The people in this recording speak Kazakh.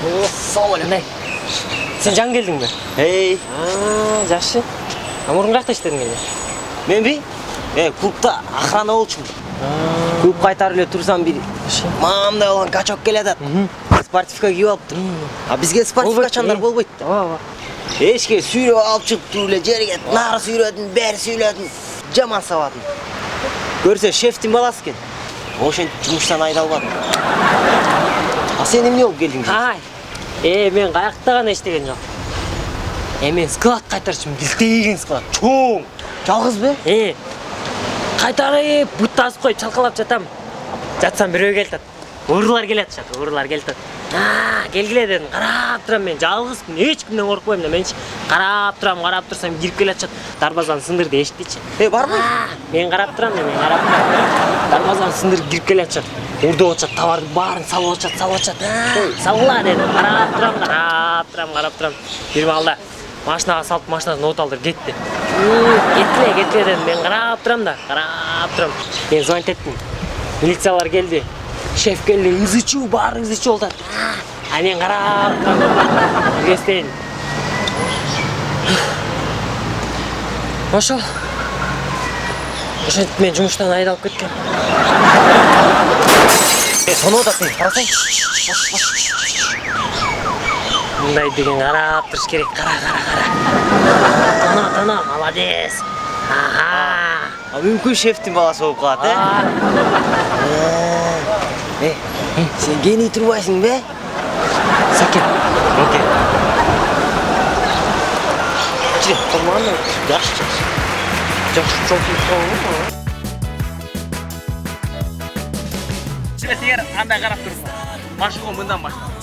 Assalamu alaikum. Sen жаңы келдің бе? Hey. Жақсы. Мұрын қақта іштедің еле? Мен бе? Клубта охрана болчумун. Клуб кайтарып эле турсам бир мамамдай болгон качок келатат. Спортивка кийип алыптыр. А бизге спортивка чандар болбойт да. Ооба. Эшке сүйрөп алып чыгып туруп эле жерге нары сүйрөдүм, бери сүйрөдүм. Жаман сабадым. Көрсө шефтин баласы экен. Ошентип жумуштан айдалбадым. А сен эмне болуп келдиң? Мен каякта гана иштеген жок. Мен склад кайтарчымын, килтейген склад. Чоң. Жалгыз бе? Кайтарып, бут тасып коюп чалкалап жатам. Жатсам бирөө келатат. Урлар келатышат, урлар келатат. Келгиле дедим, карап турам мен, жалгызмын, эч кимден коркпойм да, менчи. Карап турсам кирип келатышат. Дарбазаны сындырды эшитичи. Барбы? Мен карап турам. Дарбазаны сындырып кирип келатышат. Урдуп атышат, товарды баарын салып атышат. Салгыла дедим, карап турам. Бир маалда машинага салып, машинасын от алдырып кетти. Кеткиле дедим, мен карап турам. Мен звонить еттим. Милициялар келди. Шеф келди, ызычуу, баары ызычуу болот. Мен карап турам. Кестейин. Ошол. Ошентип мен жумуштан айдалып кеткем. Сону да сен карасаң. Мындай деген карап туруш керек. Кара. Тана, молодец. Мүмкүн шефтин баласы болуп калат, Сен гений турбайсың бе? Сакен. Окей. Чире, форманы жакшы. Жакшы чоңкуп коюңуз. Силер андай карап турсуңар. Машыгуу мындан башталат.